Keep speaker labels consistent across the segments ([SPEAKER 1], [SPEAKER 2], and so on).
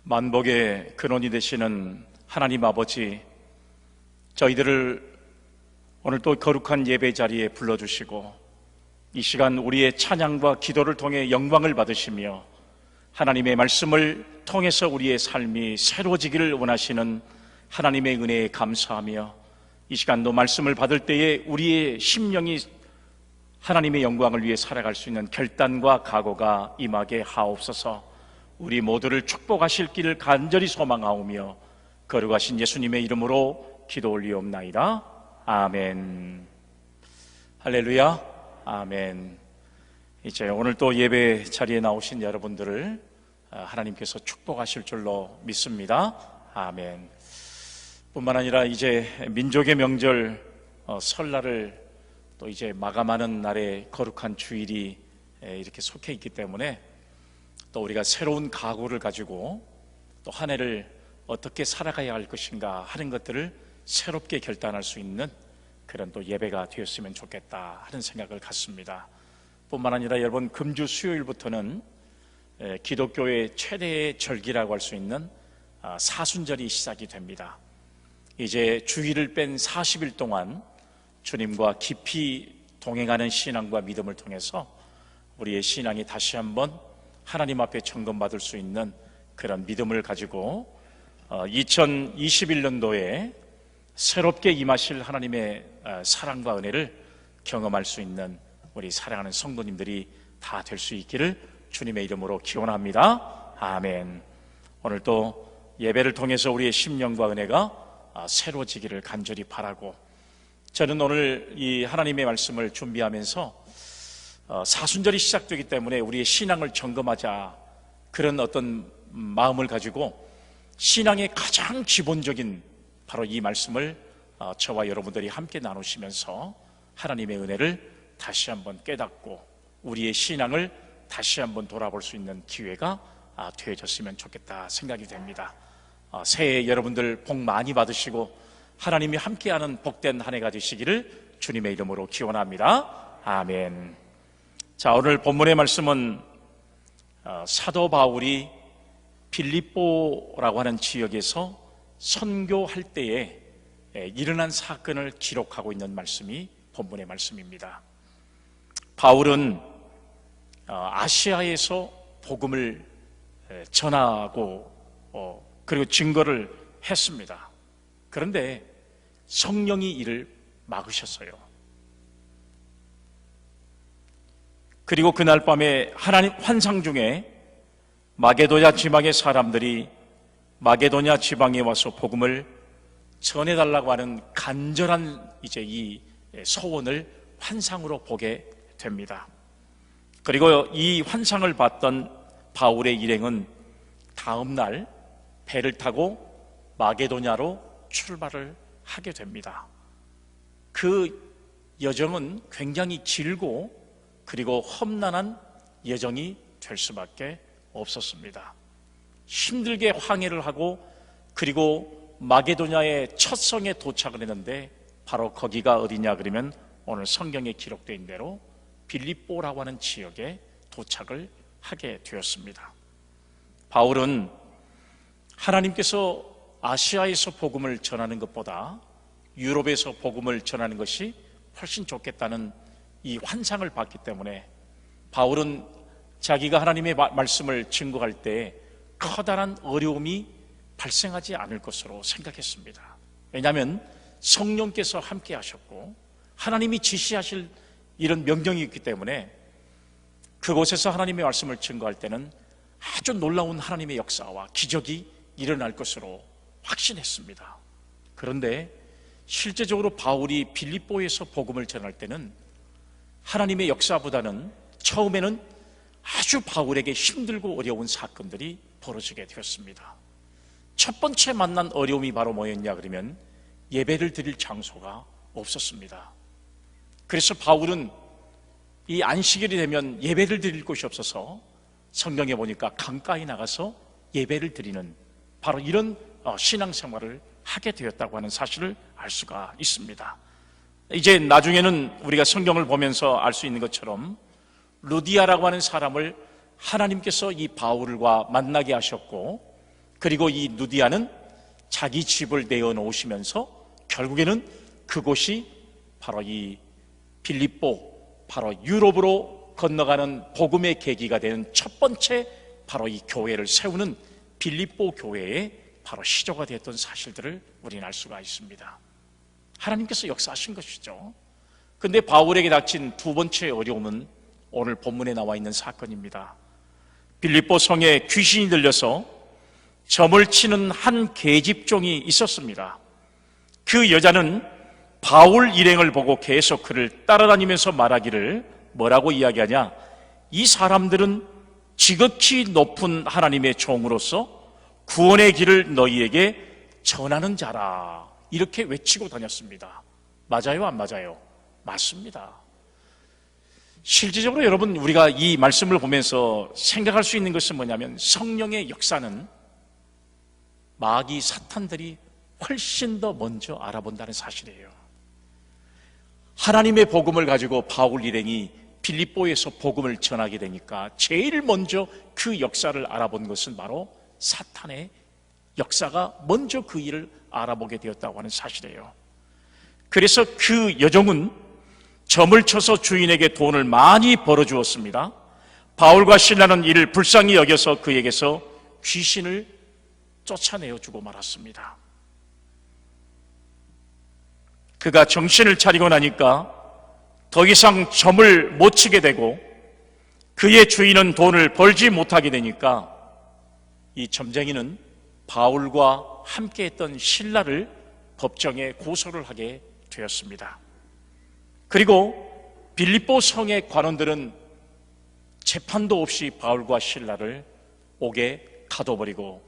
[SPEAKER 1] 만복의 근원이 되시는 하나님 아버지, 저희들을 오늘 또 거룩한 예배 자리에 불러주시고 이 시간 우리의 찬양과 기도를 통해 영광을 받으시며 하나님의 말씀을 통해서 우리의 삶이 새로워지기를 원하시는 하나님의 은혜에 감사하며 이 시간도 말씀을 받을 때에 우리의 심령이 하나님의 영광을 위해 살아갈 수 있는 결단과 각오가 임하게 하옵소서. 우리 모두를 축복하실 길을 간절히 소망하오며 거룩하신 예수님의 이름으로 기도 올리옵나이다. 아멘. 할렐루야. 아멘. 이제 오늘 또 예배 자리에 나오신 여러분들을 하나님께서 축복하실 줄로 믿습니다. 아멘. 뿐만 아니라 이제 민족의 명절 설날을 또 이제 마감하는 날에 거룩한 주일이 이렇게 속해 있기 때문에 또 우리가 새로운 각오를 가지고 또 한 해를 어떻게 살아가야 할 것인가 하는 것들을 새롭게 결단할 수 있는 그런 또 예배가 되었으면 좋겠다 하는 생각을 갖습니다. 뿐만 아니라 여러분, 금주 수요일부터는 기독교의 최대의 절기라고 할 수 있는 사순절이 시작이 됩니다. 이제 주일을 뺀 40일 동안 주님과 깊이 동행하는 신앙과 믿음을 통해서 우리의 신앙이 다시 한번 하나님 앞에 점검받을 수 있는 그런 믿음을 가지고 2021년도에 새롭게 임하실 하나님의 사랑과 은혜를 경험할 수 있는 우리 사랑하는 성도님들이 다 될 수 있기를 주님의 이름으로 기원합니다. 아멘. 오늘 또 예배를 통해서 우리의 심령과 은혜가 새로워지기를 간절히 바라고, 저는 오늘 이 하나님의 말씀을 준비하면서 사순절이 시작되기 때문에 우리의 신앙을 점검하자, 그런 어떤 마음을 가지고 신앙의 가장 기본적인 바로 이 말씀을 저와 여러분들이 함께 나누시면서 하나님의 은혜를 다시 한번 깨닫고 우리의 신앙을 다시 한번 돌아볼 수 있는 기회가 되어졌으면 좋겠다 생각이 됩니다. 새해 여러분들 복 많이 받으시고 하나님이 함께하는 복된 한 해가 되시기를 주님의 이름으로 기원합니다. 아멘. 자, 오늘 본문의 말씀은 사도 바울이 빌립보라고 하는 지역에서 선교할 때에 일어난 사건을 기록하고 있는 말씀이 본문의 말씀입니다. 바울은 아시아에서 복음을 전하고 그리고 증거를 했습니다. 그런데 성령이 이를 막으셨어요. 그리고 그날 밤에 하나님 환상 중에 마게도냐 지방의 사람들이 마게도냐 지방에 와서 복음을 전해달라고 하는 간절한 이제 이 소원을 환상으로 보게 됩니다. 그리고 이 환상을 봤던 바울의 일행은 다음 날 배를 타고 마게도냐로 출발을 하게 됩니다. 그 여정은 굉장히 길고 그리고 험난한 여정이 될 수밖에 없었습니다. 힘들게 항해를 하고 그리고 마게도냐의 첫 성에 도착을 했는데 바로 거기가 어디냐 그러면 오늘 성경에 기록된 대로 빌립보라고 하는 지역에 도착을 하게 되었습니다. 바울은 하나님께서 아시아에서 복음을 전하는 것보다 유럽에서 복음을 전하는 것이 훨씬 좋겠다는 이 환상을 봤기 때문에 바울은 자기가 하나님의 말씀을 증거할 때 커다란 어려움이 발생하지 않을 것으로 생각했습니다. 왜냐하면 성령께서 함께 하셨고 하나님이 지시하실 이런 명령이 있기 때문에 그곳에서 하나님의 말씀을 증거할 때는 아주 놀라운 하나님의 역사와 기적이 일어날 것으로 확신했습니다. 그런데 실제적으로 바울이 빌립보에서 복음을 전할 때는 하나님의 역사보다는 처음에는 아주 바울에게 힘들고 어려운 사건들이 벌어지게 되었습니다. 첫 번째 만난 어려움이 바로 뭐였냐 그러면 예배를 드릴 장소가 없었습니다. 그래서 바울은 이 안식일이 되면 예배를 드릴 곳이 없어서 성경에 보니까 강가에 나가서 예배를 드리는 바로 이런 신앙생활을 하게 되었다고 하는 사실을 알 수가 있습니다. 이제 나중에는 우리가 성경을 보면서 알 수 있는 것처럼 루디아라고 하는 사람을 하나님께서 이 바울과 만나게 하셨고 그리고 이 누디아는 자기 집을 내어놓으시면서 결국에는 그곳이 바로 이 빌립보, 바로 유럽으로 건너가는 복음의 계기가 되는 첫 번째 바로 이 교회를 세우는 빌립보 교회의 바로 시조가 되었던 사실들을 우리는 알 수가 있습니다. 하나님께서 역사하신 것이죠. 그런데 바울에게 닥친 두 번째 어려움은 오늘 본문에 나와 있는 사건입니다. 빌립보 성에 귀신이 들려서 점을 치는 한 계집종이 있었습니다. 그 여자는 바울 일행을 보고 계속 그를 따라다니면서 말하기를 뭐라고 이야기하냐? 이 사람들은 지극히 높은 하나님의 종으로서 구원의 길을 너희에게 전하는 자라, 이렇게 외치고 다녔습니다. 맞아요, 안 맞아요? 맞습니다. 실질적으로 여러분, 우리가 이 말씀을 보면서 생각할 수 있는 것은 뭐냐면, 성령의 역사는 마귀 사탄들이 훨씬 더 먼저 알아본다는 사실이에요. 하나님의 복음을 가지고 바울 일행이 빌립보에서 복음을 전하게 되니까 제일 먼저 그 역사를 알아본 것은 바로 사탄의 역사가 먼저 그 일을 알아보게 되었다고 하는 사실이에요. 그래서 그 여종은 점을 쳐서 주인에게 돈을 많이 벌어주었습니다. 바울과 신라는 이를 불쌍히 여겨서 그에게서 귀신을 쫓아내어 주고 말았습니다. 그가 정신을 차리고 나니까 더 이상 점을 못 치게 되고 그의 주인은 돈을 벌지 못하게 되니까 이 점쟁이는 바울과 함께했던 신라를 법정에 고소를 하게 되었습니다. 그리고 빌립보 성의 관원들은 재판도 없이 바울과 신라를 옥에 가둬버리고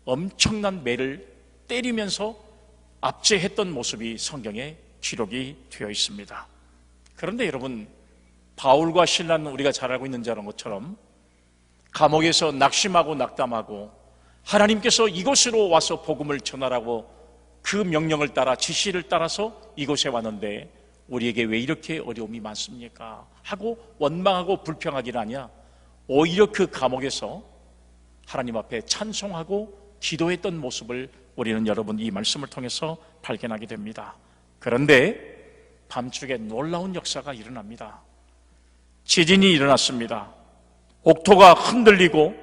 [SPEAKER 1] 엄청난 매를 때리면서 압제했던 모습이 성경에 기록이 되어 있습니다. 그런데 여러분, 바울과 신라는 우리가 잘 알고 있는 것처럼 감옥에서 낙심하고 낙담하고 하나님께서 이곳으로 와서 복음을 전하라고 그 명령을 따라 지시를 따라서 이곳에 왔는데 우리에게 왜 이렇게 어려움이 많습니까? 하고 원망하고 불평하기는 아니야. 오히려 그 감옥에서 하나님 앞에 찬송하고 기도했던 모습을 우리는 여러분 이 말씀을 통해서 발견하게 됩니다. 그런데 밤중에 놀라운 역사가 일어납니다. 지진이 일어났습니다. 옥토가 흔들리고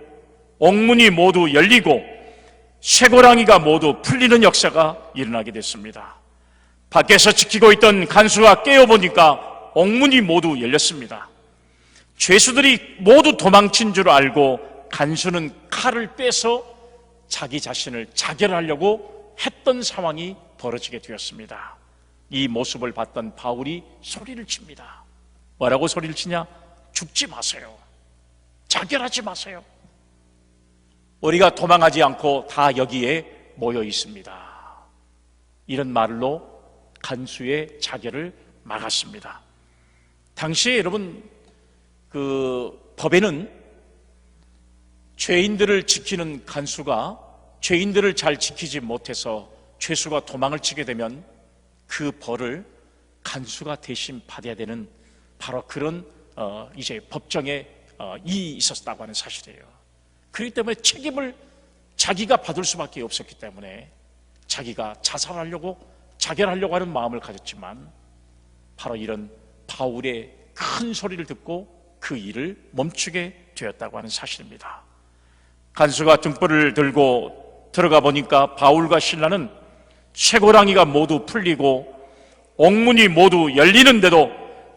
[SPEAKER 1] 옥문이 모두 열리고 쇠고랑이가 모두 풀리는 역사가 일어나게 됐습니다. 밖에서 지키고 있던 간수가 깨어보니까 옥문이 모두 열렸습니다. 죄수들이 모두 도망친 줄 알고 간수는 칼을 빼서 자기 자신을 자결하려고 했던 상황이 벌어지게 되었습니다. 이 모습을 봤던 바울이 소리를 칩니다. 뭐라고 소리를 치냐? 죽지 마세요. 자결하지 마세요. 우리가 도망하지 않고 다 여기에 모여 있습니다. 이런 말로 간수의 자결을 막았습니다. 당시에 여러분 그 법에는 죄인들을 지키는 간수가 죄인들을 잘 지키지 못해서 죄수가 도망을 치게 되면 그 벌을 간수가 대신 받아야 되는 바로 그런 이제 법정에 이 있었다고 하는 사실이에요. 그렇기 때문에 책임을 자기가 받을 수밖에 없었기 때문에 자기가 자살하려고 자결하려고 하는 마음을 가졌지만 바로 이런 바울의 큰 소리를 듣고 그 일을 멈추게 되었다고 하는 사실입니다. 간수가 등불을 들고 들어가 보니까 바울과 신라는 쇠고랑이가 모두 풀리고 옥문이 모두 열리는데도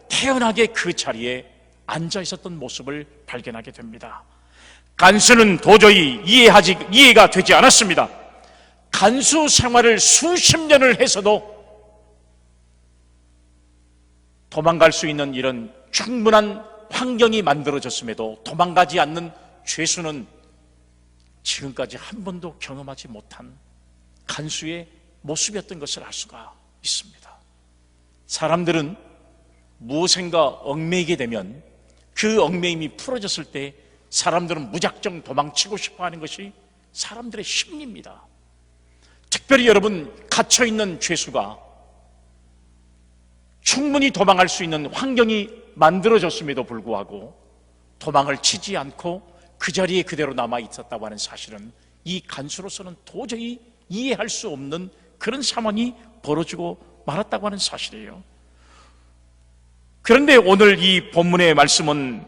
[SPEAKER 1] 태연하게 그 자리에 앉아 있었던 모습을 발견하게 됩니다. 간수는 도저히 이해가 되지 않았습니다. 간수 생활을 수십 년을 해서도 도망갈 수 있는 이런 충분한 환경이 만들어졌음에도 도망가지 않는 죄수는 지금까지 한 번도 경험하지 못한 간수의 모습이었던 것을 알 수가 있습니다. 사람들은 무엇인가 얽매이게 되면 그 얽매임이 풀어졌을 때 사람들은 무작정 도망치고 싶어 하는 것이 사람들의 심리입니다. 특별히 여러분 갇혀있는 죄수가 충분히 도망할 수 있는 환경이 만들어졌음에도 불구하고 도망을 치지 않고 그 자리에 그대로 남아 있었다고 하는 사실은 이 간수로서는 도저히 이해할 수 없는 그런 상황이 벌어지고 말았다고 하는 사실이에요. 그런데 오늘 이 본문의 말씀은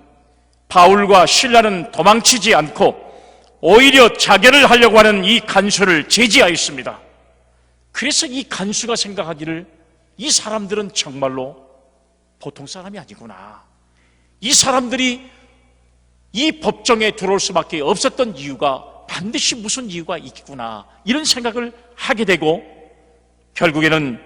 [SPEAKER 1] 바울과 실라는 도망치지 않고 오히려 자결을 하려고 하는 이 간수를 제지하였습니다. 그래서 이 간수가 생각하기를 이 사람들은 정말로 보통 사람이 아니구나. 이 사람들이 이 법정에 들어올 수밖에 없었던 이유가 반드시 무슨 이유가 있구나, 이런 생각을 하게 되고 결국에는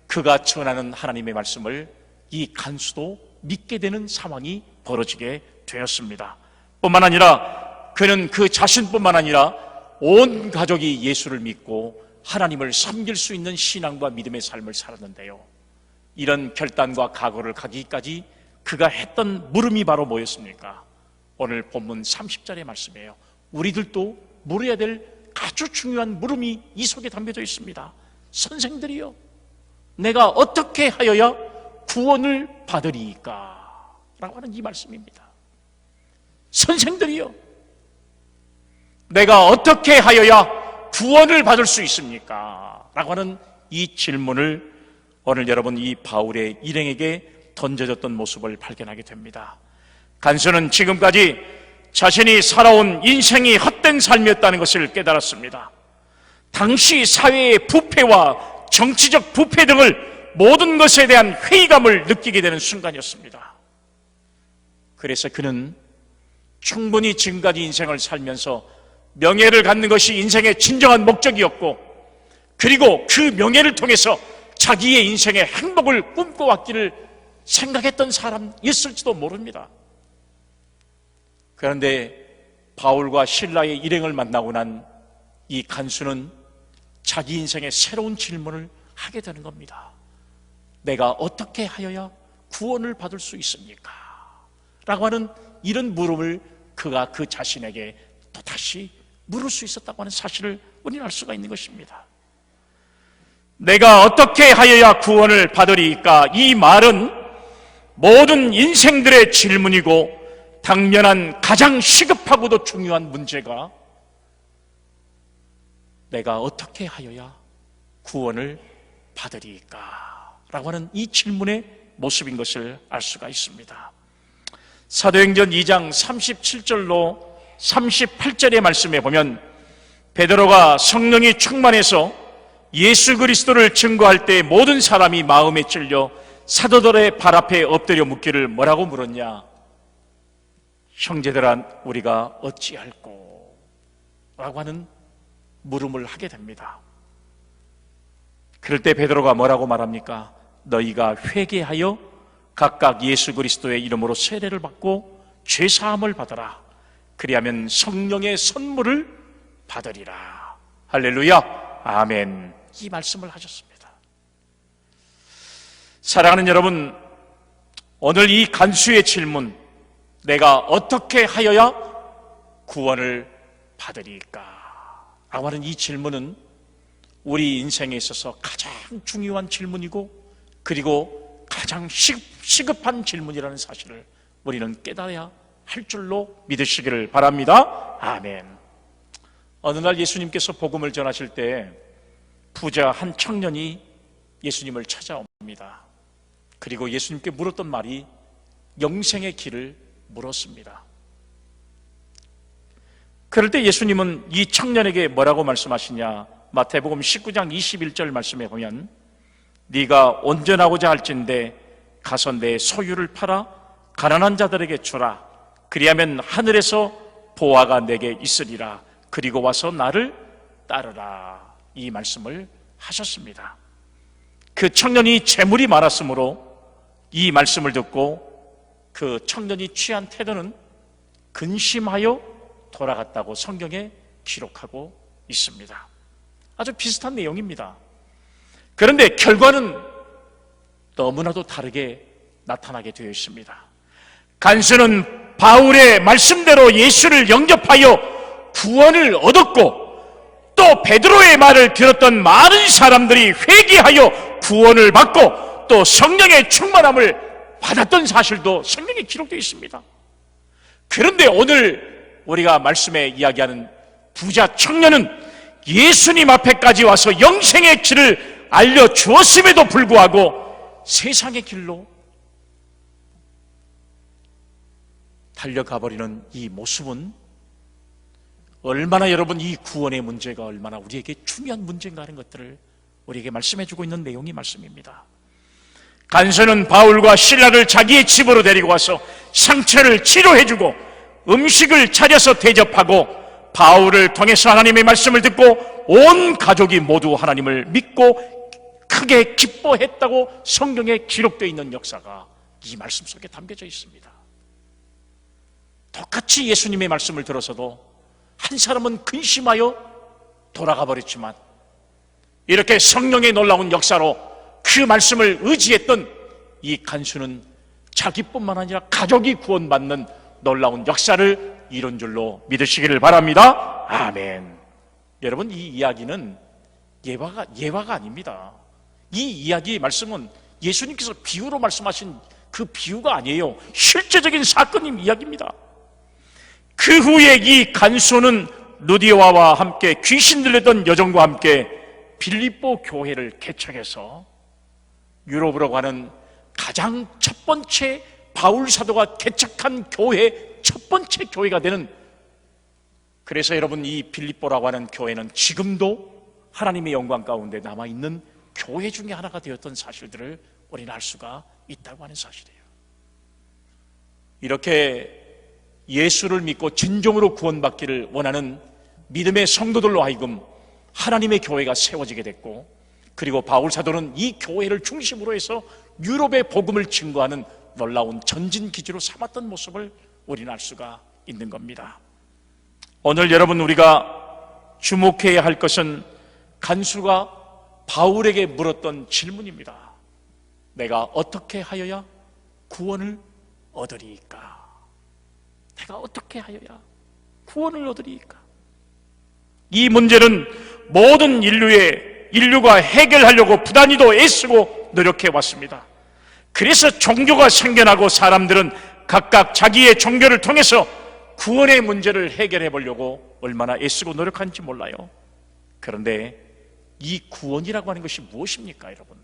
[SPEAKER 1] 그가 전하는 하나님의 말씀을 이 간수도 믿게 되는 상황이 벌어지게 되었습니다. 뿐만 아니라 그는 그 자신뿐만 아니라 온 가족이 예수를 믿고 하나님을 섬길 수 있는 신앙과 믿음의 삶을 살았는데요, 이런 결단과 각오를 가기까지 그가 했던 물음이 바로 뭐였습니까? 오늘 본문 30절의 말씀이에요. 우리들도 물어야 될 아주 중요한 물음이 이 속에 담겨져 있습니다. 선생들이여, 내가 어떻게 하여야 구원을 받으리이까? 라고 하는 이 말씀입니다. 선생들이여, 내가 어떻게 하여야 구원을 받을 수 있습니까? 라고 하는 이 질문을 오늘 여러분 이 바울의 일행에게 던져졌던 모습을 발견하게 됩니다. 간수는 지금까지 자신이 살아온 인생이 헛된 삶이었다는 것을 깨달았습니다. 당시 사회의 부패와 정치적 부패 등을 모든 것에 대한 회의감을 느끼게 되는 순간이었습니다. 그래서 그는 충분히 지금까지 인생을 살면서 명예를 갖는 것이 인생의 진정한 목적이었고, 그리고 그 명예를 통해서 자기의 인생의 행복을 꿈꿔왔기를 생각했던 사람이었을지도 모릅니다. 그런데 바울과 실라의 일행을 만나고 난 이 간수는 자기 인생의 새로운 질문을 하게 되는 겁니다. 내가 어떻게 하여야 구원을 받을 수 있습니까? 라고 하는 이런 물음을 그가 그 자신에게 또다시 물을 수 있었다고 하는 사실을 우리는 알 수가 있는 것입니다. 내가 어떻게 하여야 구원을 받으리까? 이 말은 모든 인생들의 질문이고 당면한 가장 시급하고도 중요한 문제가 내가 어떻게 하여야 구원을 받으리까? 라고 하는 이 질문의 모습인 것을 알 수가 있습니다. 사도행전 2장 37절로 38절의 말씀에 보면 베드로가 성령이 충만해서 예수 그리스도를 증거할 때 모든 사람이 마음에 찔려 사도들의 발 앞에 엎드려 묻기를 뭐라고 물었냐? 형제들아, 우리가 어찌할꼬? 라고 하는 물음을 하게 됩니다. 그럴 때 베드로가 뭐라고 말합니까? 너희가 회개하여 각각 예수 그리스도의 이름으로 세례를 받고 죄 사함을 받으라. 그리하면 성령의 선물을 받으리라. 할렐루야, 아멘. 이 말씀을 하셨습니다. 사랑하는 여러분, 오늘 이 간수의 질문, 내가 어떻게 하여야 구원을 받으리까? 라고 하는 이 질문은 우리 인생에 있어서 가장 중요한 질문이고, 그리고 가장 시급한 질문이라는 사실을 우리는 깨달아야 할 줄로 믿으시기를 바랍니다. 아멘. 어느 날 예수님께서 복음을 전하실 때 부자 한 청년이 예수님을 찾아옵니다. 그리고 예수님께 물었던 말이 영생의 길을 물었습니다. 그럴 때 예수님은 이 청년에게 뭐라고 말씀하시냐? 마태복음 19장 21절 말씀에 보면 네가 온전하고자 할진대 가서 내 소유를 팔아 가난한 자들에게 주라. 그리하면 하늘에서 보화가 내게 있으리라. 그리고 와서 나를 따르라. 이 말씀을 하셨습니다. 그 청년이 재물이 많았으므로 이 말씀을 듣고 그 청년이 취한 태도는 근심하여 돌아갔다고 성경에 기록하고 있습니다. 아주 비슷한 내용입니다. 그런데 결과는 너무나도 다르게 나타나게 되어 있습니다. 간수는 바울의 말씀대로 예수를 영접하여 구원을 얻었고, 또 베드로의 말을 들었던 많은 사람들이 회개하여 구원을 받고 또 성령의 충만함을 받았던 사실도 성경에 기록되어 있습니다. 그런데 오늘 우리가 말씀에 이야기하는 부자 청년은 예수님 앞에까지 와서 영생의 길을 알려주었음에도 불구하고 세상의 길로 달려가버리는 이 모습은 얼마나 여러분 이 구원의 문제가 얼마나 우리에게 중요한 문제인가 하는 것들을 우리에게 말씀해주고 있는 내용이 말씀입니다. 간수는 바울과 실라를 자기의 집으로 데리고 와서 상처를 치료해주고 음식을 차려서 대접하고 바울을 통해서 하나님의 말씀을 듣고 온 가족이 모두 하나님을 믿고 크게 기뻐했다고 성경에 기록되어 있는 역사가 이 말씀 속에 담겨져 있습니다. 똑같이 예수님의 말씀을 들어서도 한 사람은 근심하여 돌아가 버렸지만 이렇게 성령의 놀라운 역사로 그 말씀을 의지했던 이 간수는 자기뿐만 아니라 가족이 구원받는 놀라운 역사를 이룬 줄로 믿으시기를 바랍니다. 아멘. 여러분, 이 이야기는 예화가 아닙니다. 이 이야기의 말씀은 예수님께서 비유로 말씀하신 그 비유가 아니에요. 실제적인 사건임 이야기입니다. 그 후에 이 간수는 루디오와 함께 귀신 들렸던 여종과 함께 빌립보 교회를 개척해서 유럽으로 가는 가장 첫 번째 바울 사도가 개척한 교회 첫 번째 교회가 되는, 그래서 여러분 이 빌립보라고 하는 교회는 지금도 하나님의 영광 가운데 남아있는 교회 중에 하나가 되었던 사실들을 우리는 알 수가 있다고 하는 사실이에요. 이렇게 예수를 믿고 진정으로 구원받기를 원하는 믿음의 성도들로 하여금 하나님의 교회가 세워지게 됐고, 그리고 바울 사도는 이 교회를 중심으로 해서 유럽의 복음을 증거하는 놀라운 전진기지로 삼았던 모습을 우리는 알 수가 있는 겁니다. 오늘 여러분 우리가 주목해야 할 것은 간수가 바울에게 물었던 질문입니다. 내가 어떻게 하여야 구원을 얻으리이까? 내가 어떻게 하여야 구원을 얻으리이까? 이 문제는 모든 인류가 해결하려고 부단히도 애쓰고 노력해 왔습니다. 그래서 종교가 생겨나고 사람들은 각각 자기의 종교를 통해서 구원의 문제를 해결해 보려고 얼마나 애쓰고 노력하는지 몰라요. 그런데 이 구원이라고 하는 것이 무엇입니까, 여러분?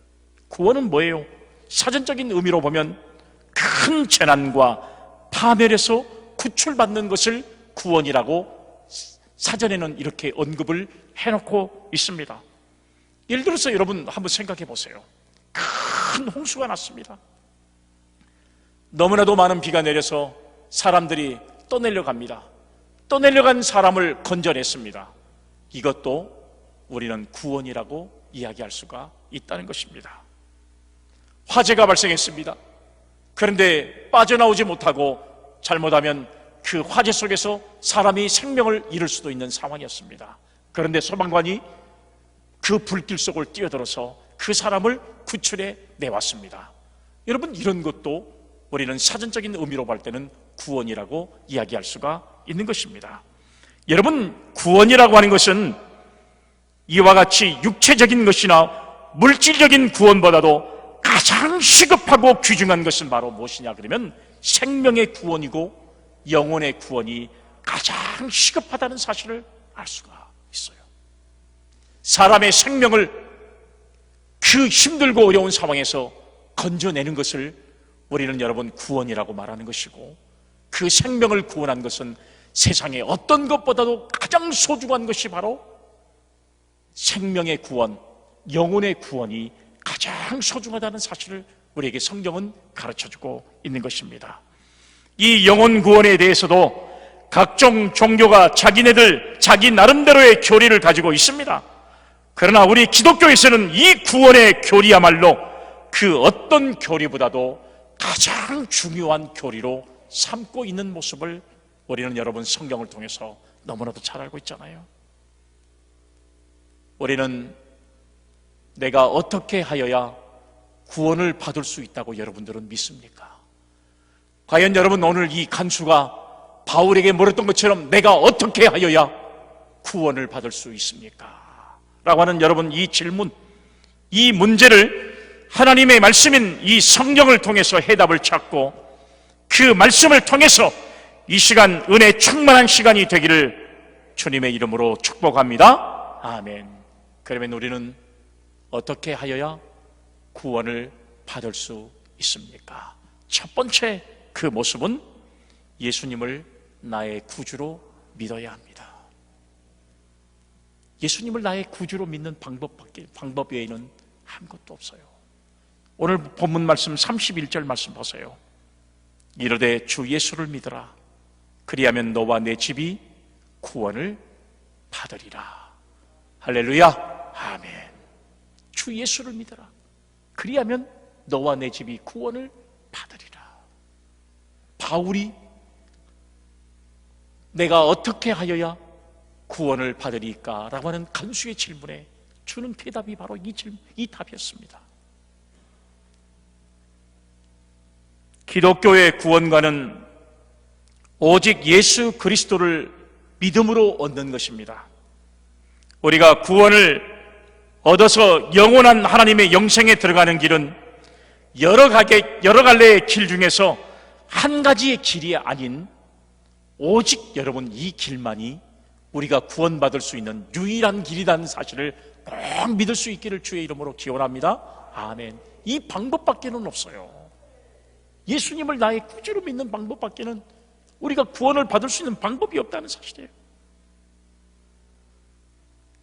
[SPEAKER 1] 구원은 뭐예요? 사전적인 의미로 보면 큰 재난과 파멸에서 구출받는 것을 구원이라고 사전에는 이렇게 언급을 해놓고 있습니다. 예를 들어서 여러분 한번 생각해 보세요. 큰 홍수가 났습니다. 너무나도 많은 비가 내려서 사람들이 떠내려갑니다. 떠내려간 사람을 건져냈습니다. 이것도 우리는 구원이라고 이야기할 수가 있다는 것입니다. 화재가 발생했습니다. 그런데 빠져나오지 못하고 잘못하면 그 화재 속에서 사람이 생명을 잃을 수도 있는 상황이었습니다. 그런데 소방관이 그 불길 속을 뛰어들어서 그 사람을 구출해 내왔습니다. 여러분, 이런 것도 우리는 사전적인 의미로 볼 때는 구원이라고 이야기할 수가 있는 것입니다. 여러분, 구원이라고 하는 것은 이와 같이 육체적인 것이나 물질적인 구원보다도 가장 시급하고 귀중한 것은 바로 무엇이냐 그러면 생명의 구원이고 영혼의 구원이 가장 시급하다는 사실을 알 수가 있어요. 사람의 생명을 그 힘들고 어려운 상황에서 건져내는 것을 우리는 여러분 구원이라고 말하는 것이고, 그 생명을 구원한 것은 세상에 어떤 것보다도 가장 소중한 것이 바로 생명의 구원, 영혼의 구원이 가장 소중하다는 사실을 우리에게 성경은 가르쳐주고 있는 것입니다. 이 영혼 구원에 대해서도 각종 종교가 자기 나름대로의 교리를 가지고 있습니다. 그러나 우리 기독교에서는 이 구원의 교리야말로 그 어떤 교리보다도 가장 중요한 교리로 삼고 있는 모습을 우리는 여러분 성경을 통해서 너무나도 잘 알고 있잖아요. 우리는 내가 어떻게 하여야 구원을 받을 수 있다고 여러분들은 믿습니까? 과연 여러분 오늘 이 간수가 바울에게 물었던 것처럼 내가 어떻게 하여야 구원을 받을 수 있습니까? 라고 하는 여러분 이 질문, 이 문제를 하나님의 말씀인 이 성경을 통해서 해답을 찾고 그 말씀을 통해서 이 시간 은혜 충만한 시간이 되기를 주님의 이름으로 축복합니다. 아멘. 그러면 우리는 어떻게 하여야 구원을 받을 수 있습니까? 첫 번째 그 모습은 예수님을 나의 구주로 믿어야 합니다. 예수님을 나의 구주로 믿는 방법 외에는 아무것도 없어요. 오늘 본문 말씀 31절 말씀 보세요. 이르되 주 예수를 믿으라. 그리하면 너와 내 집이 구원을 받으리라. 할렐루야. 아멘. 주 예수를 믿어라. 그리하면 너와 내 집이 구원을 받으리라. 바울이 내가 어떻게 하여야 구원을 받으리까? 라고 하는 간수의 질문에 주는 대답이 바로 이 답이었습니다. 기독교의 구원과는 오직 예수 그리스도를 믿음으로 얻는 것입니다. 우리가 구원을 얻어서 영원한 하나님의 영생에 들어가는 길은 여러 갈래의 길 중에서 한 가지의 길이 아닌 오직 여러분 이 길만이 우리가 구원받을 수 있는 유일한 길이라는 사실을 꼭 믿을 수 있기를 주의 이름으로 기원합니다. 아멘. 이 방법밖에는 없어요. 예수님을 나의 구주로 믿는 방법밖에는 우리가 구원을 받을 수 있는 방법이 없다는 사실이에요.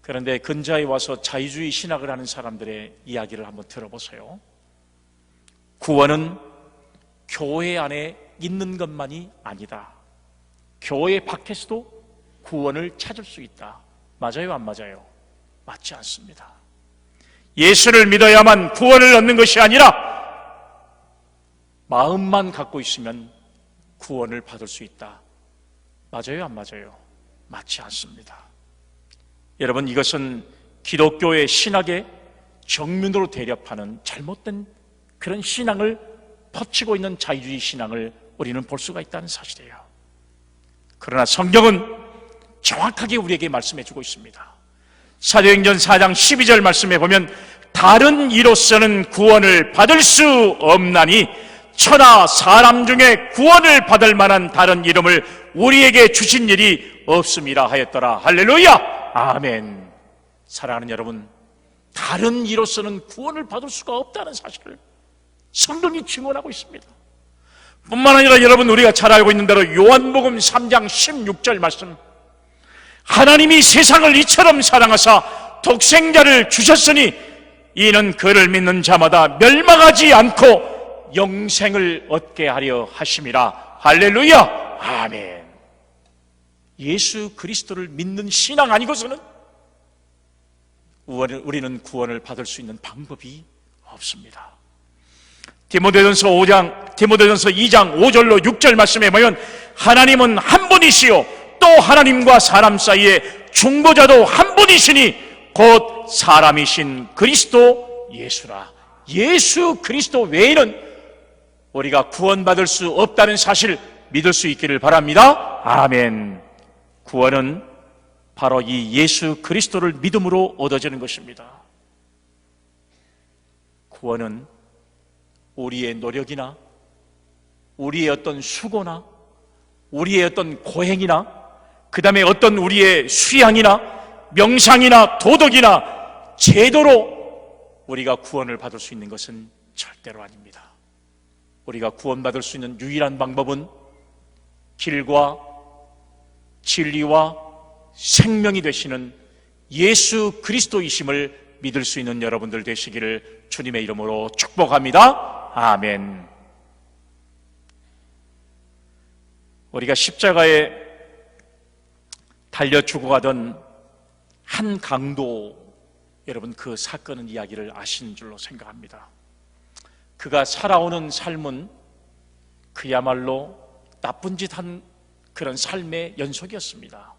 [SPEAKER 1] 그런데 근자에 와서 자유주의 신학을 하는 사람들의 이야기를 한번 들어보세요. 구원은 교회 안에 있는 것만이 아니다. 교회 밖에서도 구원을 찾을 수 있다. 맞아요, 안 맞아요? 맞지 않습니다. 예수를 믿어야만 구원을 얻는 것이 아니라 마음만 갖고 있으면 구원을 받을 수 있다. 맞아요, 안 맞아요? 맞지 않습니다. 여러분, 이것은 기독교의 신학의 정면으로 대립하는 잘못된 그런 신앙을 퍼치고 있는 자유주의 신앙을 우리는 볼 수가 있다는 사실이에요. 그러나 성경은 정확하게 우리에게 말씀해주고 있습니다. 사도행전 4장 12절 말씀에 보면 다른 이로서는 구원을 받을 수 없나니 천하 사람 중에 구원을 받을 만한 다른 이름을 우리에게 주신 일이 없음이라 하였더라. 할렐루야. 아멘. 사랑하는 여러분, 다른 이로서는 구원을 받을 수가 없다는 사실을 성경이 증언하고 있습니다. 뿐만 아니라 여러분, 우리가 잘 알고 있는 대로 요한복음 3장 16절 말씀, 하나님이 세상을 이처럼 사랑하사 독생자를 주셨으니 이는 그를 믿는 자마다 멸망하지 않고 영생을 얻게 하려 하심이라. 할렐루야. 아멘. 예수 그리스도를 믿는 신앙 아니고서는 우리는 구원을 받을 수 있는 방법이 없습니다. 디모데전서 2장 5절로 6절 말씀에 보면 하나님은 한 분이시요 또 하나님과 사람 사이에 중보자도 한 분이시니 곧 사람이신 그리스도 예수라. 예수 그리스도 외에는 우리가 구원받을 수 없다는 사실 믿을 수 있기를 바랍니다. 아멘. 구원은 바로 이 예수 그리스도를 믿음으로 얻어지는 것입니다. 구원은 우리의 노력이나 우리의 어떤 수고나 우리의 어떤 고행이나 그 다음에 어떤 우리의 수양이나 명상이나 도덕이나 제도로 우리가 구원을 받을 수 있는 것은 절대로 아닙니다. 우리가 구원받을 수 있는 유일한 방법은 길과 진리와 생명이 되시는 예수 그리스도이심을 믿을 수 있는 여러분들 되시기를 주님의 이름으로 축복합니다. 아멘. 우리가 십자가에 달려 죽어가던 한 강도, 여러분 그 사건은 이야기를 아시는 줄로 생각합니다. 그가 살아오는 삶은 그야말로 나쁜 짓 한 그런 삶의 연속이었습니다.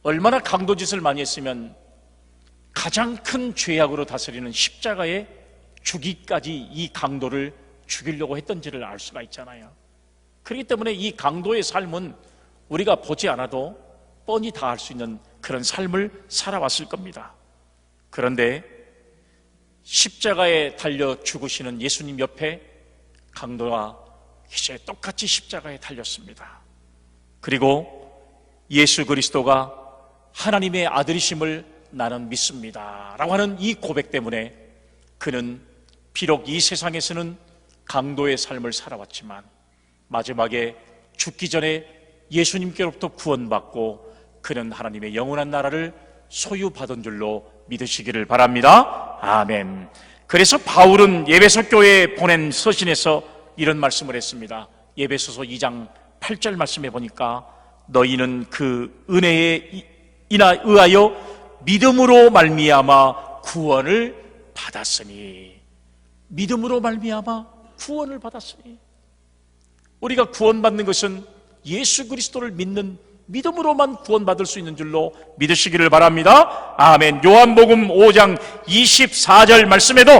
[SPEAKER 1] 얼마나 강도짓을 많이 했으면 가장 큰 죄악으로 다스리는 십자가에 죽이까지 이 강도를 죽이려고 했던지를 알 수가 있잖아요. 그렇기 때문에 이 강도의 삶은 우리가 보지 않아도 뻔히 다 알 수 있는 그런 삶을 살아왔을 겁니다. 그런데 십자가에 달려 죽으시는 예수님 옆에 강도가 이제 똑같이 십자가에 달렸습니다. 그리고 예수 그리스도가 하나님의 아들이심을 나는 믿습니다 라고 하는 이 고백 때문에 그는 비록 이 세상에서는 강도의 삶을 살아왔지만 마지막에 죽기 전에 예수님께로부터 구원받고 그는 하나님의 영원한 나라를 소유받은 줄로 믿으시기를 바랍니다. 아멘. 그래서 바울은 에베소 교회에 보낸 서신에서 이런 말씀을 했습니다. 에베소서 2장 8절 말씀해 보니까 너희는 그 은혜에 의하여 믿음으로 말미암아 구원을 받았으니, 믿음으로 말미암아 구원을 받았으니, 우리가 구원받는 것은 예수 그리스도를 믿는 믿음으로만 구원받을 수 있는 줄로 믿으시기를 바랍니다. 아멘. 요한복음 5장 24절 말씀에도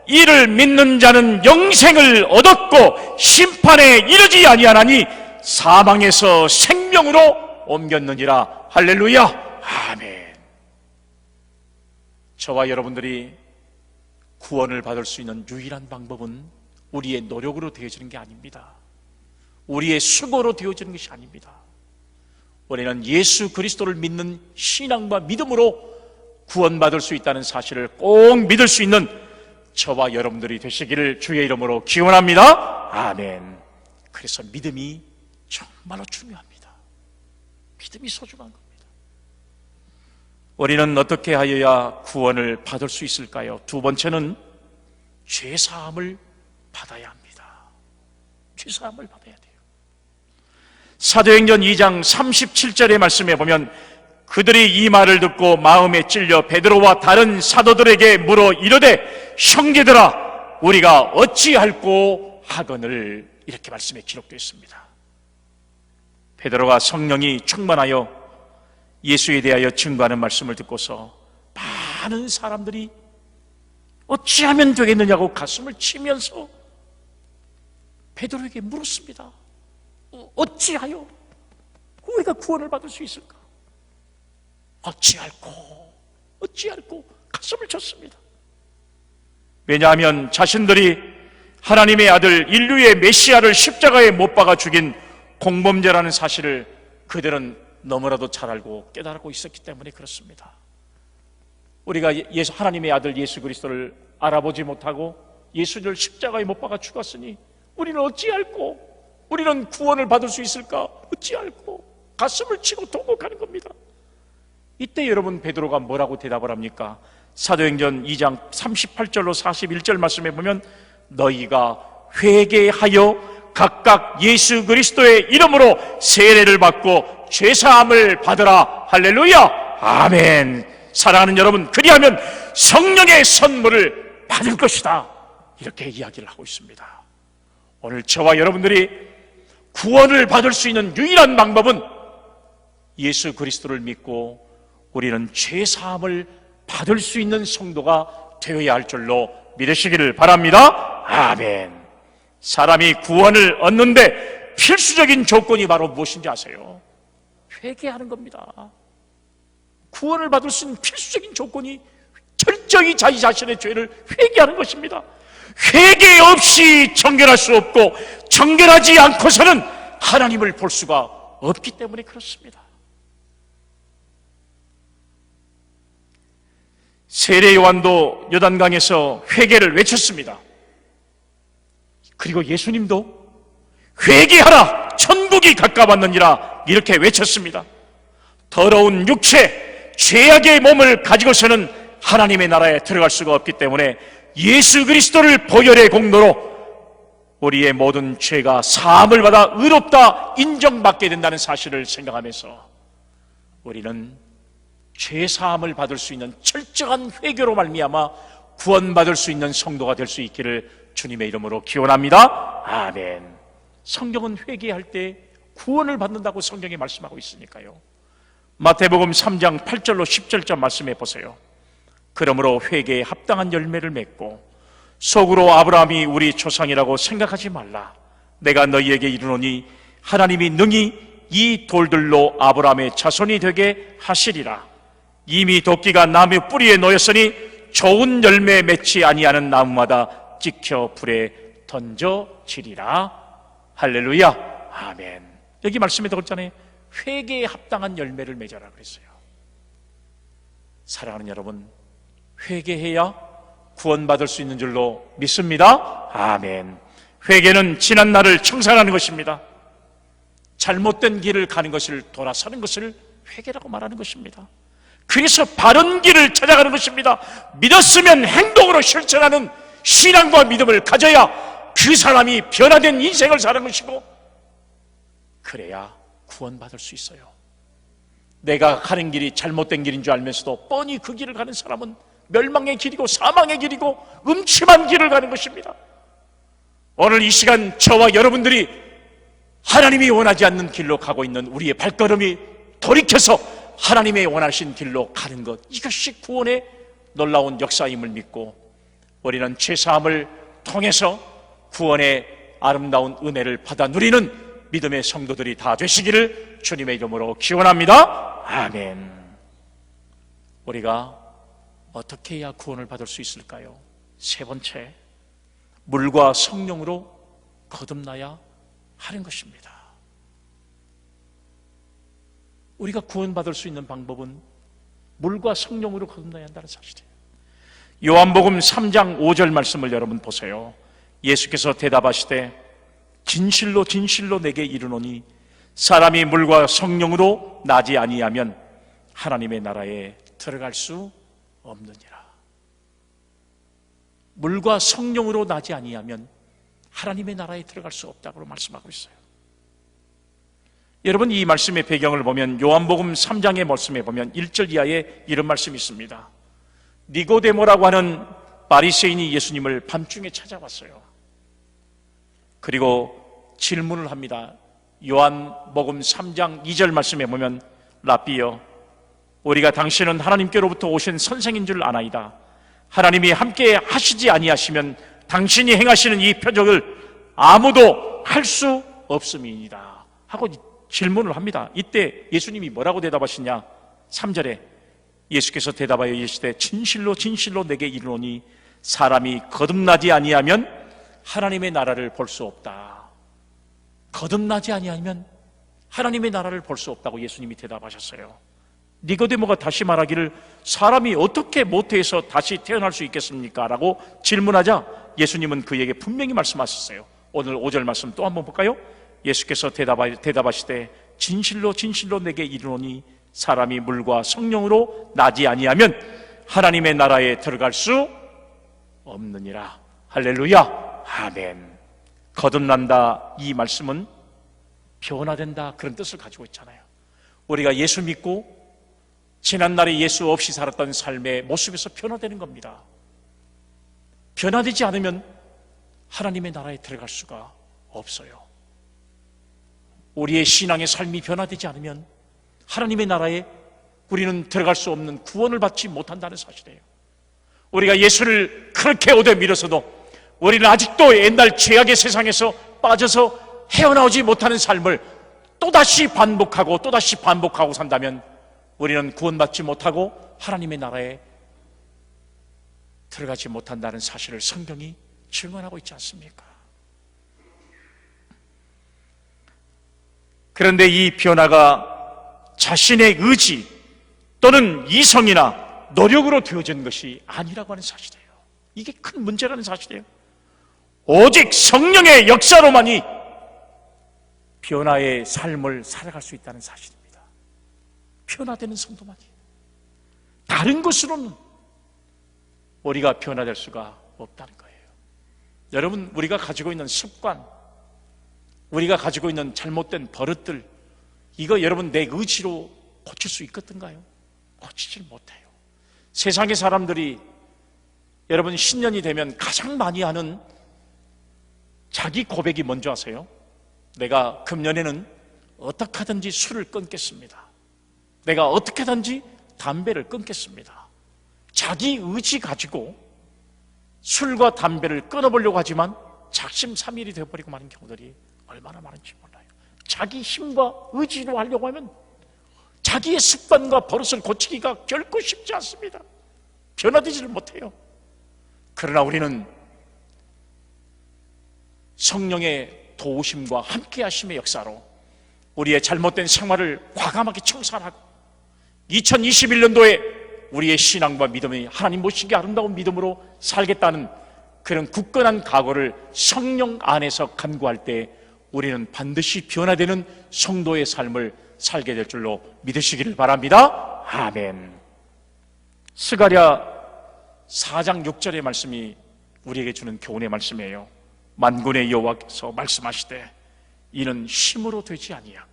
[SPEAKER 1] 이를 믿는 자는 영생을 얻었고 심판에 이르지 아니하나니 사망에서 생명으로 옮겼느니라. 할렐루야. 아멘. 저와 여러분들이 구원을 받을 수 있는 유일한 방법은 우리의 노력으로 되어지는 게 아닙니다. 우리의 수고로 되어지는 것이 아닙니다. 우리는 예수 그리스도를 믿는 신앙과 믿음으로 구원받을 수 있다는 사실을 꼭 믿을 수 있는 저와 여러분들이 되시기를 주의 이름으로 기원합니다. 아멘. 그래서 믿음이 정말로 중요합니다. 믿음이 소중한 겁니다. 우리는 어떻게 하여야 구원을 받을 수 있을까요? 두 번째는 죄사함을 받아야 합니다. 죄사함을 받아야 돼요. 사도행전 2장 37절의 말씀에 보면 그들이 이 말을 듣고 마음에 찔려 베드로와 다른 사도들에게 물어 이르되 형제들아 우리가 어찌할꼬 하거늘, 이렇게 말씀에 기록되어 있습니다. 베드로가 성령이 충만하여 예수에 대하여 증거하는 말씀을 듣고서 많은 사람들이 어찌하면 되겠느냐고 가슴을 치면서 베드로에게 물었습니다. 어찌하여 우리가 구원을 받을 수 있을까? 어찌할꼬 가슴을 쳤습니다. 왜냐하면 자신들이 하나님의 아들 인류의 메시아를 십자가에 못 박아 죽인 공범죄라는 사실을 그들은 너무나도 잘 알고 깨달고 있었기 때문에 그렇습니다. 우리가 하나님의 아들 예수 그리스도를 알아보지 못하고 예수를 십자가에 못 박아 죽었으니 우리는 어찌할꼬, 우리는 구원을 받을 수 있을까? 어찌할꼬 가슴을 치고 통곡하는 겁니다. 이때 여러분 베드로가 뭐라고 대답을 합니까? 사도행전 2장 38절로 41절 말씀에 보면 너희가 회개하여 각각 예수 그리스도의 이름으로 세례를 받고 죄사함을 받으라. 할렐루야. 아멘. 사랑하는 여러분, 그리하면 성령의 선물을 받을 것이다. 이렇게 이야기를 하고 있습니다. 오늘 저와 여러분들이 구원을 받을 수 있는 유일한 방법은 예수 그리스도를 믿고 우리는 죄사함을 받을 수 있는 성도가 되어야 할 줄로 믿으시기를 바랍니다. 아멘. 사람이 구원을 얻는데 필수적인 조건이 바로 무엇인지 아세요? 회개하는 겁니다. 구원을 받을 수 있는 필수적인 조건이 철저히 자기 자신의 죄를 회개하는 것입니다. 회개 없이 정결할 수 없고 정결하지 않고서는 하나님을 볼 수가 없기 때문에 그렇습니다. 세례 요한도 요단강에서 회개를 외쳤습니다. 그리고 예수님도 회개하라 천국이 가까웠느니라 이렇게 외쳤습니다. 더러운 육체, 죄악의 몸을 가지고서는 하나님의 나라에 들어갈 수가 없기 때문에 예수 그리스도를 보혈의 공로로 우리의 모든 죄가 사함을 받아 의롭다 인정받게 된다는 사실을 생각하면서 우리는 죄사함을 받을 수 있는 철저한 회개로 말미암아 구원받을 수 있는 성도가 될 수 있기를 주님의 이름으로 기원합니다. 아멘. 성경은 회개할 때 구원을 받는다고 성경에 말씀하고 있으니까요. 마태복음 3장 8절로 10절쯤 말씀해 보세요. 그러므로 회개에 합당한 열매를 맺고 속으로 아브라함이 우리 조상이라고 생각하지 말라. 내가 너희에게 이르노니 하나님이 능히 이 돌들로 아브라함의 자손이 되게 하시리라. 이미 도끼가 나무 뿌리에 놓였으니 좋은 열매 맺지 아니하는 나무마다 찍혀 불에 던져지리라. 할렐루야. 아멘. 여기 말씀에 들었잖아요. 회개에 합당한 열매를 맺어라 그랬어요. 사랑하는 여러분, 회개해야 구원받을 수 있는 줄로 믿습니다. 아멘. 회개는 지난 날을 청산하는 것입니다. 잘못된 길을 가는 것을 돌아서는 것을 회개라고 말하는 것입니다. 그래서 바른 길을 찾아가는 것입니다. 믿었으면 행동으로 실천하는 신앙과 믿음을 가져야 그 사람이 변화된 인생을 사는 것이고, 그래야 구원받을 수 있어요. 내가 가는 길이 잘못된 길인 줄 알면서도 뻔히 그 길을 가는 사람은 멸망의 길이고 사망의 길이고 음침한 길을 가는 것입니다. 오늘 이 시간 저와 여러분들이 하나님이 원하지 않는 길로 가고 있는 우리의 발걸음이 돌이켜서 하나님의 원하신 길로 가는 것, 이것이 구원의 놀라운 역사임을 믿고 우리는 죄사함을 통해서 구원의 아름다운 은혜를 받아 누리는 믿음의 성도들이 다 되시기를 주님의 이름으로 기원합니다. 아멘. 우리가 어떻게 해야 구원을 받을 수 있을까요? 세 번째, 물과 성령으로 거듭나야 하는 것입니다. 우리가 구원받을 수 있는 방법은 물과 성령으로 거듭나야 한다는 사실이에요. 요한복음 3장 5절 말씀을 여러분 보세요. 예수께서 대답하시되 진실로 진실로 내게 이르노니 사람이 물과 성령으로 나지 아니하면 하나님의 나라에 들어갈 수 없느니라. 물과 성령으로 나지 아니하면 하나님의 나라에 들어갈 수 없다고 말씀하고 있어요. 여러분, 이 말씀의 배경을 보면 요한복음 3장의 말씀에 보면 1절 이하에 이런 말씀이 있습니다. 니고데모라고 하는 바리새인이 예수님을 밤중에 찾아왔어요. 그리고 질문을 합니다. 요한복음 3장 2절 말씀에 보면 랍비여, 우리가 당신은 하나님께로부터 오신 선생인 줄 아나이다. 하나님이 함께 하시지 아니하시면 당신이 행하시는 이 표적을 아무도 할 수 없음이니이다 하고 질문을 합니다. 이때 예수님이 뭐라고 대답하시냐? 3절에 예수께서 대답하여 이르시되 진실로 진실로 내게 이르노니 사람이 거듭나지 아니하면 하나님의 나라를 볼 수 없다. 거듭나지 아니하면 하나님의 나라를 볼 수 없다고 예수님이 대답하셨어요. 니고데모가 다시 말하기를 사람이 어떻게 모태에서 다시 태어날 수 있겠습니까? 라고 질문하자 예수님은 그에게 분명히 말씀하셨어요. 오늘 5절 말씀 또 한번 볼까요? 예수께서 대답하시되 진실로 진실로 내게 이르노니 사람이 물과 성령으로 나지 아니하면 하나님의 나라에 들어갈 수 없느니라. 할렐루야. 아멘. 거듭난다, 이 말씀은 변화된다, 그런 뜻을 가지고 있잖아요. 우리가 예수 믿고 지난날에 예수 없이 살았던 삶의 모습에서 변화되는 겁니다. 변화되지 않으면 하나님의 나라에 들어갈 수가 없어요. 우리의 신앙의 삶이 변화되지 않으면 하나님의 나라에 우리는 들어갈 수 없는 구원을 받지 못한다는 사실이에요. 우리가 예수를 그렇게 오래 믿어서도 우리는 아직도 옛날 죄악의 세상에서 빠져서 헤어나오지 못하는 삶을 또다시 반복하고 산다면 우리는 구원받지 못하고 하나님의 나라에 들어가지 못한다는 사실을 성경이 증언하고 있지 않습니까? 그런데 이 변화가 자신의 의지 또는 이성이나 노력으로 되어진 것이 아니라고 하는 사실이에요. 이게 큰 문제라는 사실이에요. 오직 성령의 역사로만이 변화의 삶을 살아갈 수 있다는 사실입니다. 변화되는 성도만이. 다른 것으로는 우리가 변화될 수가 없다는 거예요. 여러분, 우리가 가지고 있는 습관, 우리가 가지고 있는 잘못된 버릇들, 이거 여러분 내 의지로 고칠 수 있겠던가요? 고치질 못해요. 세상의 사람들이 여러분 신년이 되면 가장 많이 하는 자기 고백이 뭔지 아세요? 내가 금년에는 어떻게 하든지 술을 끊겠습니다. 내가 어떻게 하든지 담배를 끊겠습니다. 자기 의지 가지고 술과 담배를 끊어보려고 하지만 작심삼일이 되어버리고 마는 경우들이 얼마나 많은지 몰라요. 자기 힘과 의지로 하려고 하면 자기의 습관과 버릇을 고치기가 결코 쉽지 않습니다. 변화되지를 못해요. 그러나 우리는 성령의 도우심과 함께하심의 역사로 우리의 잘못된 생활을 과감하게 청산하고 2021년도에 우리의 신앙과 믿음이 하나님 모시기 아름다운 믿음으로 살겠다는 그런 굳건한 각오를 성령 안에서 간구할 때 우리는 반드시 변화되는 성도의 삶을 살게 될 줄로 믿으시기를 바랍니다. 아멘. 스가랴 4장 6절의 말씀이 우리에게 주는 교훈의 말씀이에요. 만군의 여호와께서 말씀하시되 이는 힘으로 되지 아니하고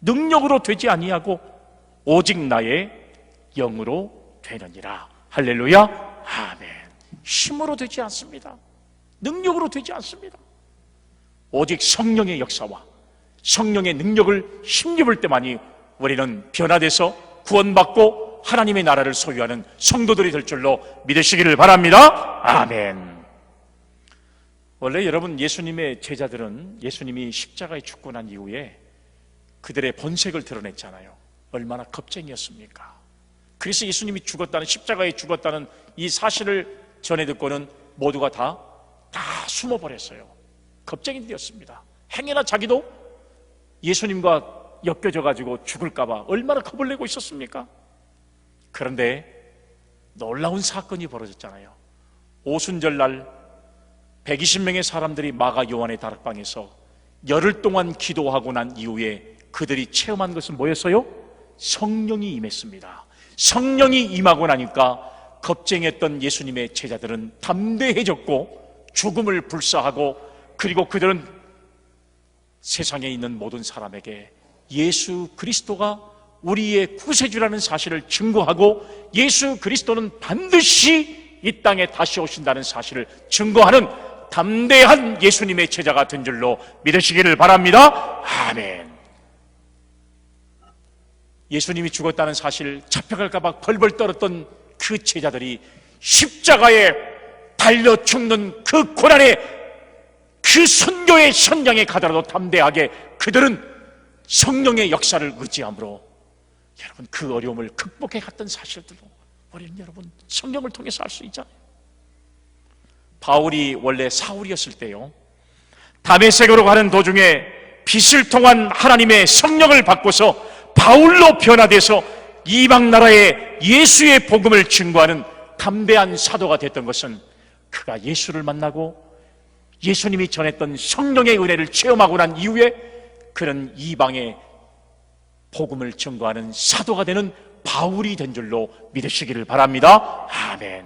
[SPEAKER 1] 능력으로 되지 아니하고 오직 나의 영으로 되느니라. 할렐루야. 아멘. 힘으로 되지 않습니다. 능력으로 되지 않습니다. 오직 성령의 역사와 성령의 능력을 힘입을 때만이 우리는 변화돼서 구원받고 하나님의 나라를 소유하는 성도들이 될 줄로 믿으시기를 바랍니다. 아멘. 원래 여러분, 예수님의 제자들은 예수님이 십자가에 죽고 난 이후에 그들의 본색을 드러냈잖아요. 얼마나 겁쟁이였습니까? 그래서 예수님이 죽었다는, 십자가에 죽었다는 이 사실을 전해 듣고는 모두가 다 숨어버렸어요. 겁쟁이들이었습니다. 행여나 자기도 예수님과 엮여져가지고 죽을까봐 얼마나 겁을 내고 있었습니까? 그런데 놀라운 사건이 벌어졌잖아요. 오순절 날 120명의 사람들이 마가 요한의 다락방에서 열흘 동안 기도하고 난 이후에 그들이 체험한 것은 뭐였어요? 성령이 임했습니다. 성령이 임하고 나니까 겁쟁했던 예수님의 제자들은 담대해졌고 죽음을 불사하고, 그리고 그들은 세상에 있는 모든 사람에게 예수 그리스도가 우리의 구세주라는 사실을 증거하고 예수 그리스도는 반드시 이 땅에 다시 오신다는 사실을 증거하는 담대한 예수님의 제자가 된 줄로 믿으시기를 바랍니다. 아멘. 예수님이 죽었다는 사실 잡혀갈까봐 벌벌 떨었던 그 제자들이 십자가에 달려 죽는 그 고난의 그 선교의 현장에 가더라도 담대하게 그들은 성령의 역사를 의지함으로 여러분 그 어려움을 극복해 갔던 사실들도 우리는 여러분 성령을 통해서 알 수 있잖아요. 바울이 원래 사울이었을 때요, 다메섹으로 가는 도중에 빛을 통한 하나님의 성령을 받고서 바울로 변화돼서 이방 나라에 예수의 복음을 증거하는 담대한 사도가 됐던 것은 그가 예수를 만나고 예수님이 전했던 성령의 은혜를 체험하고 난 이후에 그는 이방의 복음을 증거하는 사도가 되는 바울이 된 줄로 믿으시기를 바랍니다. 아멘.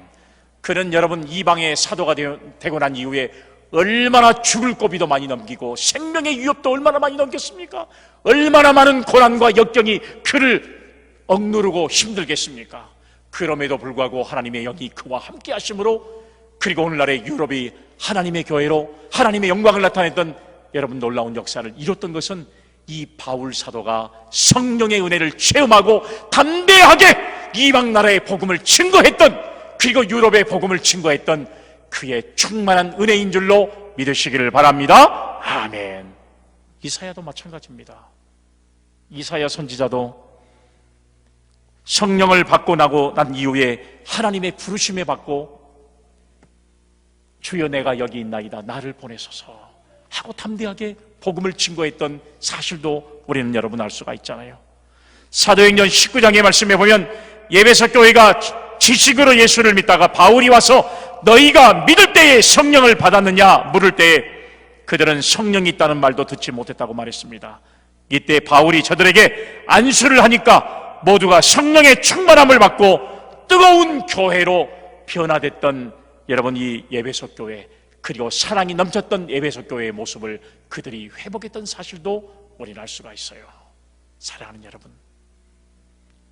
[SPEAKER 1] 그는 여러분 이방의 사도가 되고 난 이후에 얼마나 죽을 고비도 많이 넘기고 생명의 위협도 얼마나 많이 넘겼습니까? 얼마나 많은 고난과 역경이 그를 억누르고 힘들겠습니까? 그럼에도 불구하고 하나님의 영이 그와 함께 하심으로, 그리고 오늘날의 유럽이 하나님의 교회로 하나님의 영광을 나타냈던 여러분 놀라운 역사를 이뤘던 것은 이 바울 사도가 성령의 은혜를 체험하고 담대하게 이방 나라의 복음을 증거했던, 그리고 유럽의 복음을 증거했던 그의 충만한 은혜인 줄로 믿으시기를 바랍니다. 아멘. 이사야도 마찬가지입니다. 이사야 선지자도 성령을 받고 나고 난 이후에 하나님의 부르심에 받고 주여 내가 여기 있나이다 나를 보내소서 하고 담대하게 복음을 증거했던 사실도 우리는 여러분 알 수가 있잖아요. 사도행전 19장의 말씀에 보면 에베소 교회가 지식으로 예수를 믿다가 바울이 와서 너희가 믿을 때에 성령을 받았느냐 물을 때에 그들은 성령이 있다는 말도 듣지 못했다고 말했습니다. 이때 바울이 저들에게 안수를 하니까 모두가 성령의 충만함을 받고 뜨거운 교회로 변화됐던 여러분 이 에베소 교회, 그리고 사랑이 넘쳤던 에베소 교회의 모습을 그들이 회복했던 사실도 우리는 알 수가 있어요. 사랑하는 여러분,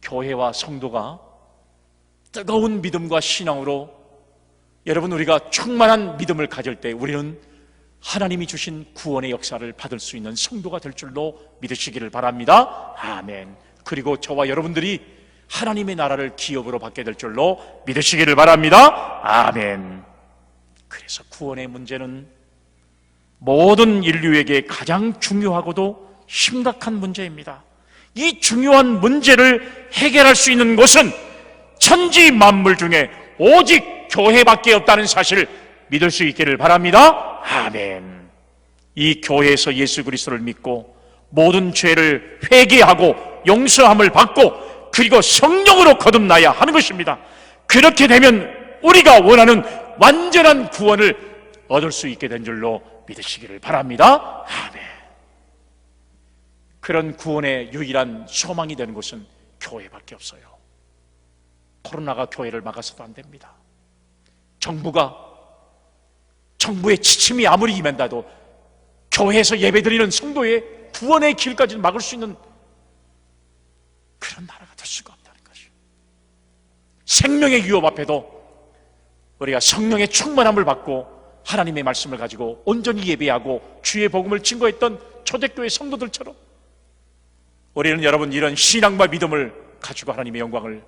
[SPEAKER 1] 교회와 성도가 뜨거운 믿음과 신앙으로 여러분 우리가 충만한 믿음을 가질 때 우리는 하나님이 주신 구원의 역사를 받을 수 있는 성도가 될 줄로 믿으시기를 바랍니다. 아멘. 그리고 저와 여러분들이 하나님의 나라를 기업으로 받게 될 줄로 믿으시기를 바랍니다. 아멘. 그래서 구원의 문제는 모든 인류에게 가장 중요하고도 심각한 문제입니다. 이 중요한 문제를 해결할 수 있는 곳은 천지 만물 중에 오직 교회밖에 없다는 사실을 믿을 수 있기를 바랍니다. 아멘. 이 교회에서 예수 그리스도를 믿고 모든 죄를 회개하고 용서함을 받고 그리고 성령으로 거듭나야 하는 것입니다. 그렇게 되면 우리가 원하는 완전한 구원을 얻을 수 있게 된 줄로 믿으시기를 바랍니다. 아멘. 그런 구원의 유일한 소망이 되는 곳은 교회밖에 없어요. 코로나가 교회를 막아서도 안 됩니다. 정부의 지침이 아무리 임한다도 교회에서 예배드리는 성도의 구원의 길까지 막을 수 있는 그런 나라가 될 수가 없다는 것이죠. 생명의 위협 앞에도 우리가 성령의 충만함을 받고 하나님의 말씀을 가지고 온전히 예배하고 주의 복음을 증거했던 초대교회 성도들처럼 우리는 여러분 이런 신앙과 믿음을 가지고 하나님의 영광을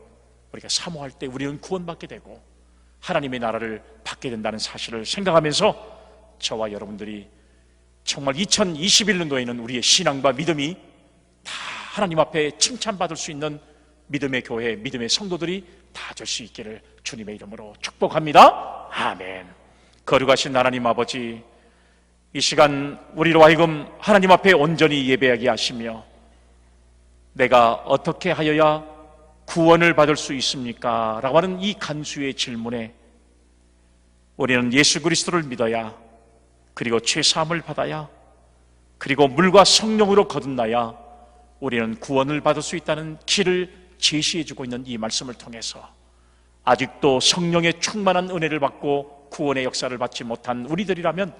[SPEAKER 1] 우리가 사모할 때 우리는 구원받게 되고 하나님의 나라를 받게 된다는 사실을 생각하면서 저와 여러분들이 정말 2021년도에는 우리의 신앙과 믿음이 다 하나님 앞에 칭찬받을 수 있는 믿음의 교회, 믿음의 성도들이 다 될 수 있기를 주님의 이름으로 축복합니다. 아멘. 거룩하신 하나님 아버지, 이 시간 우리로 하여금 하나님 앞에 온전히 예배하게 하시며 내가 어떻게 하여야 구원을 받을 수 있습니까? 라고 하는 이 간수의 질문에 우리는 예수 그리스도를 믿어야, 그리고 죄사함을 받아야, 그리고 물과 성령으로 거듭나야 우리는 구원을 받을 수 있다는 길을 제시해주고 있는 이 말씀을 통해서 아직도 성령의 충만한 은혜를 받고 구원의 역사를 받지 못한 우리들이라면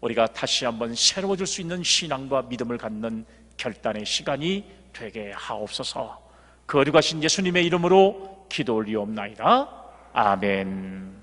[SPEAKER 1] 우리가 다시 한번 새로워질 수 있는 신앙과 믿음을 갖는 결단의 시간이 되게 하옵소서. 거룩하신 예수님의 이름으로 기도 올리옵나이다. 아멘.